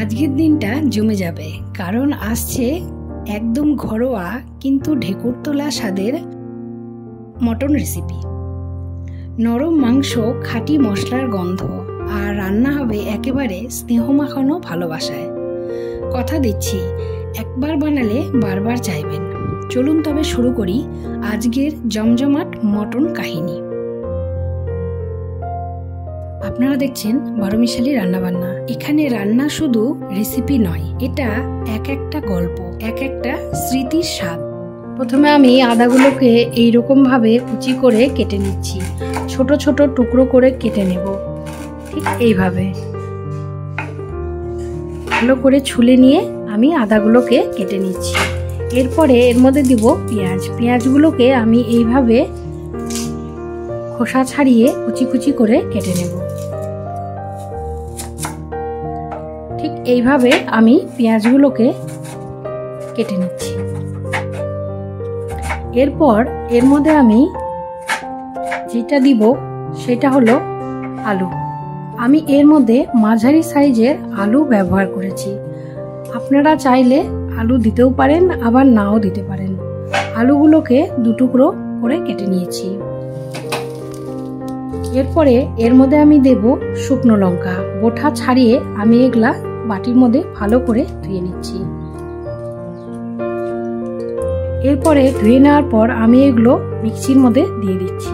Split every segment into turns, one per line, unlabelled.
আজকের দিনটা জমে যাবে, কারণ আসছে একদম ঘরোয়া কিন্তু ঢেকুর তোলা স্বাদের মটন রেসিপি। নরম মাংস, খাঁটি মশলার গন্ধ, আর রান্না হবে একেবারে স্নেহ মাখানো ভালোবাসায়। কথা দিচ্ছি, একবার বানালে বারবার চাইবেন। চলুন তবে শুরু করি আজকের জমজমাট মটন কাহিনী। আপনারা দেখছেন বারোমিশালি রান্নাবান্না। এখানে রান্না শুধু রেসিপি নয়, এটা এক একটা গল্প, এক একটা স্মৃতির স্বাদ। প্রথমে আমি আদাগুলোকে এইরকম ভাবে কুচি করে কেটে নিচ্ছি। ছোট ছোট টুকরো করে কেটে নেব, ঠিক এইভাবে ভালো করে ছুলে নিয়ে আমি আদাগুলোকে কেটে নিচ্ছি। এরপরে এর মধ্যে দিব পেঁয়াজ। পেঁয়াজগুলোকে আমি এইভাবে খোসা ছাড়িয়ে কুচি কুচি করে কেটে নেব। ঠিক এইভাবে আমি পেঁয়াজগুলোকে কেটে নিচ্ছি। এরপর এর মধ্যে আমি যেটা দিব সেটা হলো আলু। আমি এর মধ্যে মাঝারি সাইজের আলু ব্যবহার করেছি। আপনারা চাইলে আলু দিতেও পারেন, আবার নাও দিতে পারেন। আলুগুলোকে দু টুকরো করে কেটে নিয়েছি। এরপরে এর মধ্যে আমি দেব শুকনো লঙ্কা। বোটা ছাড়িয়ে আমি এগুলা বাটির মধ্যে ভালো করে ধুয়ে নিচ্ছি। এরপরে ধুয়ে নেওয়ার পর আমি এগুলো মিক্সির মধ্যে দিয়ে দিচ্ছি।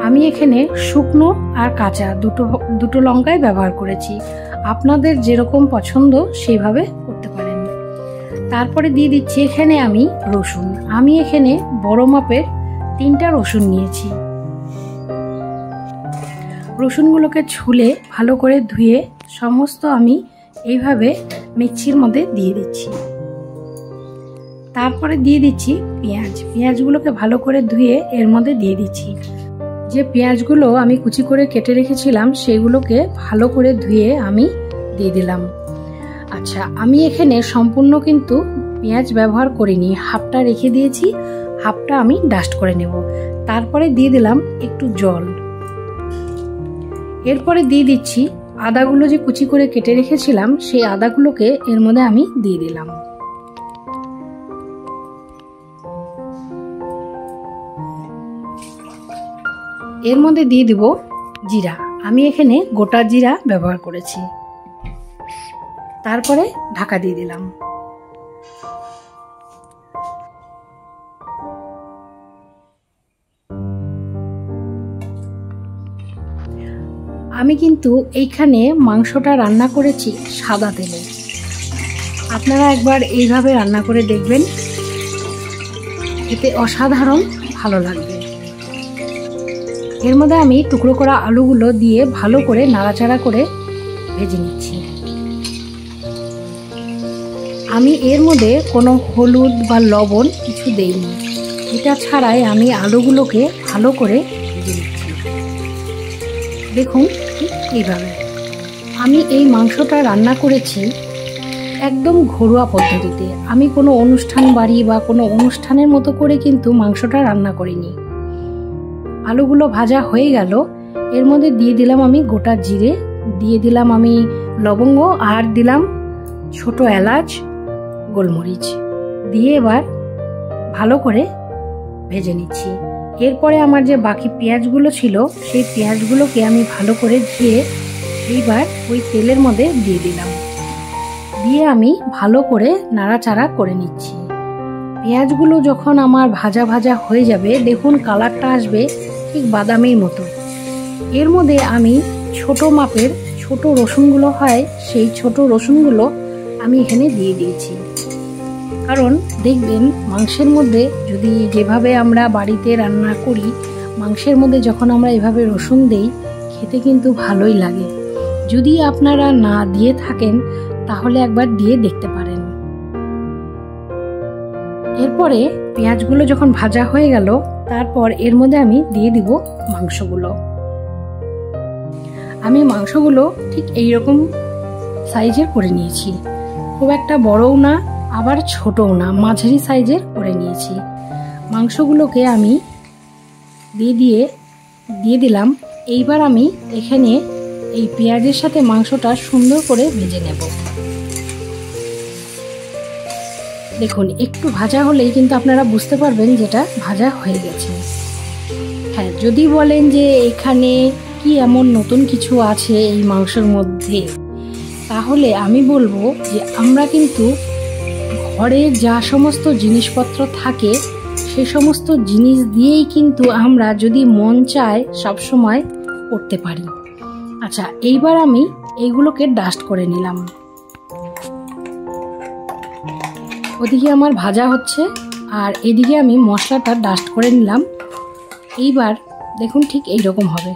আমি এখানে শুকনো আর কাঁচা দুটো লঙ্কাই ব্যবহার করেছি। আপনাদের যেরকম পছন্দ সেইভাবে করতে পারেন। তারপরে দিয়ে দিচ্ছি এখানে আমি রসুন। আমি এখানে বড় মাপের 3টা রসুন নিয়েছি। রসুনগুলোকে ছুলে ভালো করে ধুয়ে সমস্ত আমি এইভাবে মিক্সির মধ্যে দিয়ে দিচ্ছি। তারপরে দিয়ে দিচ্ছি পেঁয়াজ। পেঁয়াজগুলোকে ভালো করে ধুয়ে এর মধ্যে দিয়ে দিচ্ছি। যে পেঁয়াজগুলো আমি কুচি করে কেটে রেখেছিলাম সেগুলোকে ভালো করে ধুয়ে আমি দিয়ে দিলাম। আচ্ছা, আমি এখানে সম্পূর্ণ কিন্তু পেঁয়াজ ব্যবহার করিনি, হাফটা রেখে দিয়েছি, হাফটা আমি ডাস্ট করে নেব। তারপরে দিয়ে দিলাম একটু জল। এরপরে দিয়ে দিচ্ছি আদাগুলো যে কুচি করে কেটে রেখেছিলাম সেই আদাগুলোকে এর মধ্যে আমি দিয়ে দিলাম। এর মধ্যে দিয়ে দিব জিরা। আমি এখানে গোটা জিরা ব্যবহার করেছি। তারপরে ঢাকা দিয়ে দিলাম। আমি কিন্তু এইখানে মাংসটা রান্না করেছি সাদা তেলে। আপনারা একবার এইভাবে রান্না করে দেখবেন, এতে অসাধারণ ভালো লাগবে। এর মধ্যে আমি টুকরো করা আলুগুলো দিয়ে ভালো করে নাড়াচাড়া করে ভেজে নিচ্ছি। আমি এর মধ্যে কোনো হলুদ বা লবণ কিছু দেইনি। এটা ছাড়াই আমি আলুগুলোকে ভালো করে ভেজে নিচ্ছি। দেখুন ঠিক এইভাবে আমি এই মাংসটা রান্না করেছি একদম ঘরোয়া পদ্ধতিতে। আমি কোনো অনুষ্ঠান বাড়ি বা কোনো অনুষ্ঠানের মতো করে কিন্তু মাংসটা রান্না করিনি। আলুগুলো ভাজা হয়ে গেল। এর মধ্যে দিয়ে দিলাম আমি গোটা জিরে, দিয়ে দিলাম আমি লবঙ্গ, আর দিলাম ছোট এলাচ, গোলমরিচ দিয়ে এবার ভালো করে ভেজে নিচ্ছি। এরপরে আমার যে বাকি পেঁয়াজগুলো ছিল সেই পেঁয়াজগুলোকে আমি ভালো করে ধুয়ে এইবার ওই তেলের মধ্যে দিয়ে দিলাম। দিয়ে আমি ভালো করে নাড়াচাড়া করে নিচ্ছি। পেঁয়াজগুলো যখন আমার ভাজা ভাজা হয়ে যাবে, দেখুন কালারটা আসবে ঠিক বাদামের মতো। এর মধ্যে আমি ছোট মাপের ছোট রসুনগুলো হয় সেই ছোট রসুনগুলো আমি এখানে দিয়ে দিয়েছি। কারণ দেখবেন মাংসের মধ্যে যদি যেভাবে আমরা বাড়িতে রান্না করি, মাংসের মধ্যে যখন আমরা এভাবে রসুন দেই খেতে কিন্তু ভালোই লাগে। যদি আপনারা না দিয়ে থাকেন তাহলে একবার দিয়ে দেখতে পারেন। এরপরে পেঁয়াজগুলো যখন ভাজা হয়ে গেল, তারপর এর মধ্যে আমি দিয়ে দিব মাংসগুলো। আমি মাংসগুলো ঠিক এইরকম সাইজের করে নিয়েছি। খুব একটা বড়ও না আবার ছোটও না, মাঝারি সাইজের করে নিয়েছি। মাংসগুলোকে আমি দিয়ে দিলাম। এইবার আমি এখানে এই পেঁয়াজের সাথে মাংসটা সুন্দর করে ভেজে নেব। দেখুন একটু ভাজা হলেই কিন্তু আপনারা বুঝতে পারবেন যেটা ভাজা হয়ে গেছে। হ্যাঁ, যদি বলেন যে এখানে কি এমন নতুন কিছু আছে এই মাংসের মধ্যে, তাহলে আমি বলবো যে আমরা কিন্তু ঘরে যা সমস্ত জিনিসপত্র থাকে সে সমস্ত জিনিস দিয়েই কিন্তু আমরা যদি মন চায় সবসময় করতে পারি। আচ্ছা, এইবার আমি এইগুলোকে ডাস্ট করে নিলাম। ওদিকে আমার ভাজা হচ্ছে আর এদিকে আমি মশলাটা ডাস্ট করে নিলাম। এইবার দেখুন ঠিক এইরকম হবে।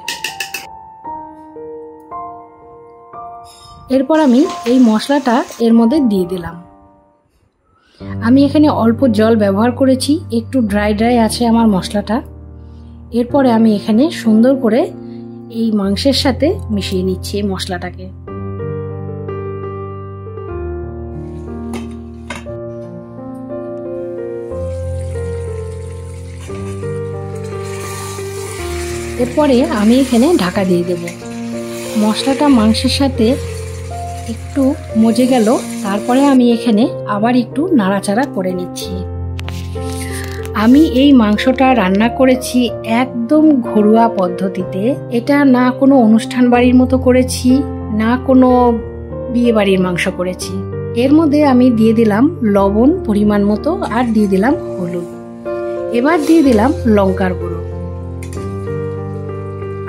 এরপর আমি এই মশলাটা এর মধ্যে দিয়ে দিলাম। আমি এখানে অল্প জল ব্যবহার করেছি, একটু ড্রাই ড্রাই আছে আমার মশলাটা। এরপরে আমি এখানে সুন্দর করে এই মাংসের সাথে মিশিয়ে নিচ্ছি এই মশলাটাকে। এরপরে আমি এখানে ঢাকা দিয়ে দেব। মশলাটা মাংসের সাথে একটু মজে গেল, তারপরে আমি এখানে আবার একটু নাড়াচাড়া করে নিচ্ছি। আমি এই মাংসটা রান্না করেছি একদম ঘরোয়া পদ্ধতিতে। এটা না কোনো অনুষ্ঠান বাড়ির মতো করেছি, না কোনো বিয়ে বাড়ির মাংস করেছি। এর মধ্যে আমি দিয়ে দিলাম লবণ পরিমাণ মতো, আর দিয়ে দিলাম হলুদ। এবার দিয়ে দিলাম লঙ্কার গুঁড়ো।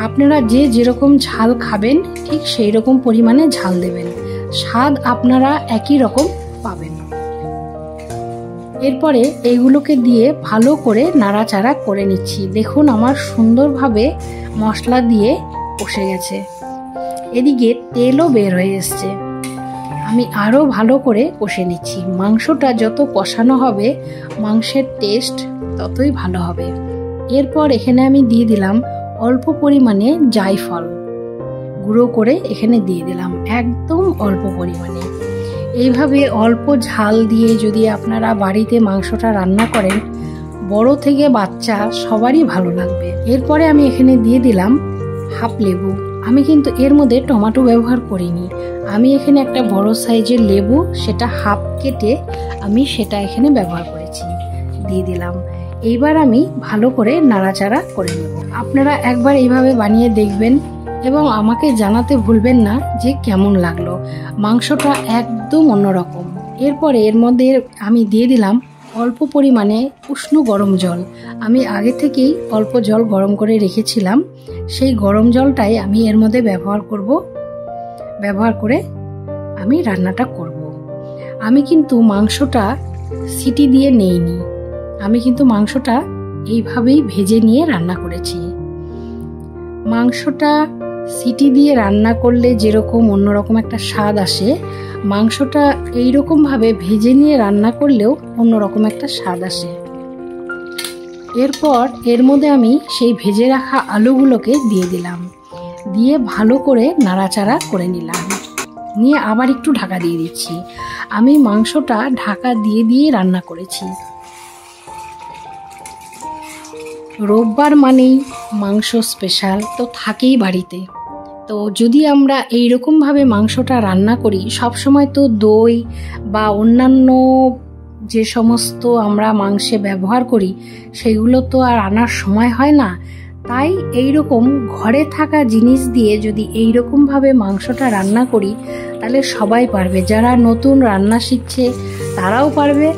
আপনারা যে যেরকম ঝাল খাবেন ঠিক সেই রকম পরিমাণে ঝাল দেবেন, স্বাদ আপনারা একই রকম পাবেন। এরপরে এইগুলোকে দিয়ে ভালো করে নাড়াচাড়া করে নিচ্ছি। দেখুন আমার সুন্দরভাবে মশলা দিয়ে কষে গেছে, এদিকে তেলও বের হয়ে এসছে। আমি আরও ভালো করে কষে নিচ্ছি। মাংসটা যত কষানো হবে মাংসের টেস্ট ততই ভালো হবে। এরপর এখানে আমি দিয়ে দিলাম অল্প পরিমাণে জায়ফল গুঁড়ো করে, এখানে দিয়ে দিলাম একদম অল্প পরিমাণে। এইভাবে অল্প ঝাল দিয়ে যদি আপনারা বাড়িতে মাংসটা রান্না করেন, বড় থেকে বাচ্চা সবারই ভালো লাগবে। এরপরে আমি এখানে দিয়ে দিলাম হাফ লেবু। আমি কিন্তু এর মধ্যে টমেটো ব্যবহার করিনি। আমি এখানে একটা বড় সাইজের লেবু, সেটা হাফ কেটে আমি সেটা এখানে ব্যবহার করেছি, দিয়ে দিলাম। এইবার আমি ভালো করে নাড়াচাড়া করে নেব। আপনারা একবার এইভাবে বানিয়ে দেখবেন এবং আমাকে জানাতে ভুলবেন না যে কেমন লাগলো। মাংসটা একদম অন্যরকম। এরপরে এর মধ্যে আমি দিয়ে দিলাম অল্প পরিমাণে উষ্ণ গরম জল। আমি আগে থেকেই অল্প জল গরম করে রেখেছিলাম, সেই গরম জলটাই আমি এর মধ্যে ব্যবহার করে আমি রান্নাটা করব। আমি কিন্তু মাংসটা সিটি দিয়ে নেইনি, আমি কিন্তু মাংসটা এইভাবেই ভেজে নিয়ে রান্না করেছি। মাংসটা সিটি দিয়ে রান্না করলে যেরকম অন্যরকম একটা স্বাদ আসে, মাংসটা এইরকম ভাবে ভেজে নিয়ে রান্না করলেও অন্যরকম একটা স্বাদ আসে। এরপর এর মধ্যে আমি সেই ভেজে রাখা আলুগুলোকে দিয়ে দিলাম, দিয়ে ভালো করে নাড়াচাড়া করে নিলাম। নিয়ে আবার একটু ঢাকা দিয়ে দিচ্ছি। আমি মাংসটা ঢাকা দিয়ে রান্না করেছি। রোববার মানেই মাংস স্পেশাল তো থাকেই বাড়িতে। তো যদি আমরা এইরকমভাবে মাংসটা রান্না করি, সবসময় তো দই বা অন্যান্য যে সমস্ত আমরা মাংসে ব্যবহার করি সেগুলো তো আর আনার সময় হয় না। তাই এইরকম ঘরে থাকা জিনিস দিয়ে যদি এইরকমভাবে মাংসটা রান্না করি তাহলে সবাই পারবে। যারা নতুন রান্না শিখছে তারাও পারবে,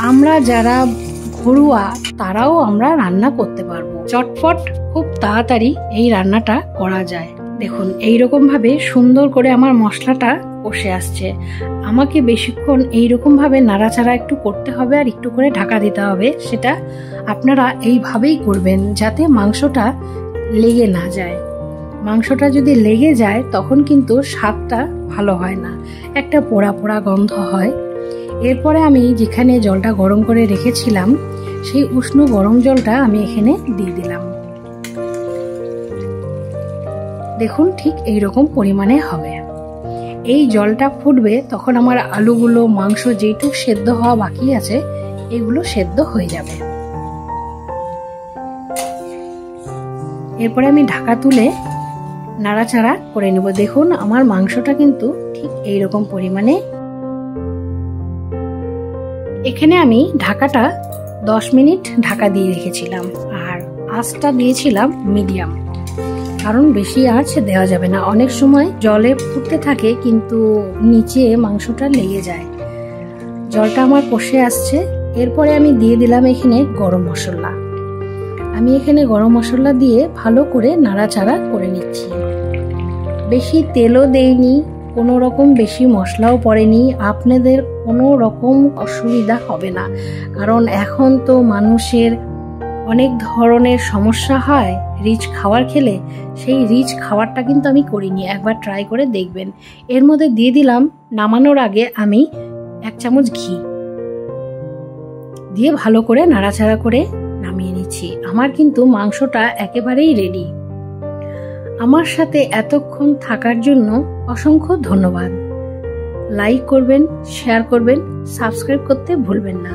আমরা যারা ঘরোয়া তারাও আমরা রান্না করতে পারবো। চটপট খুব তাড়াতাড়ি এই রান্নাটা করা যায়। দেখুন এইরকম ভাবে সুন্দর করে আমার মশলাটা কষে আসছে। আমাকে বেশিক্ষণ এইরকম ভাবে নাড়াচাড়া একটু করতে হবে আর একটু করে ঢাকা দিতে হবে। সেটা আপনারা এইভাবেই করবেন যাতে মাংসটা লেগে না যায়। মাংসটা যদি লেগে যায় তখন কিন্তু স্বাদটা ভালো হয় না, একটা পোড়া পোড়া গন্ধ হয়। এরপরে আমি যেখানে জলটা গরম করে রেখেছিলাম সেই উষ্ণ গরম জলটা আমি এখানে দিয়ে দিলাম। দেখুন ঠিক এইরকম পরিমাণে হবে। এই জলটা ফুটবে তখন আমার আলুগুলো, মাংস যেটুকু সেদ্ধ হওয়া বাকি আছে এগুলো সেদ্ধ হয়ে যাবে। এরপরে আমি ঢাকা তুলে নাড়াচাড়া করে নেব। দেখুন আমার মাংসটা কিন্তু ঠিক এইরকম পরিমাণে। এখানে আমি ঢাকাটা 10 মিনিট ঢাকা দিয়ে রেখেছিলাম, আর আঁচটা দিয়েছিলাম মিডিয়াম, কারণ বেশি আঁচ দেওয়া যাবে না। অনেক সময় জলে ফুটতে থাকে কিন্তু নিচে মাংসটা লেগে যায়। জলটা আমার কষে আসছে। এরপরে আমি দিয়ে দিলাম এখানে গরম মশলা। আমি এখানে গরম মশলা দিয়ে ভালো করে নাড়াচাড়া করে নিচ্ছি। বেশি তেলও দেইনি, কোনো রকম বেশি মশলাও পড়েনি। আপনাদের কোনো রকম অসুবিধা হবে না, কারণ এখন তো মানুষের অনেক ধরনের সমস্যা হয় রিচ খাবার খেলে। সেই রিচ খাবারটা কিন্তু আমি করিনি, একবার ট্রাই করে দেখবেন। এর মধ্যে দিয়ে দিলাম নামানোর আগে আমি 1 চামচ ঘি দিয়ে ভালো করে নাড়াচাড়া করে নামিয়ে নিচ্ছি। আমার কিন্তু মাংসটা একেবারেই রেডি। আমার সাথে এতক্ষণ থাকার জন্য অসংখ্য ধন্যবাদ। লাইক করবেন, শেয়ার করবেন, সাবস্ক্রাইব করতে ভুলবেন না।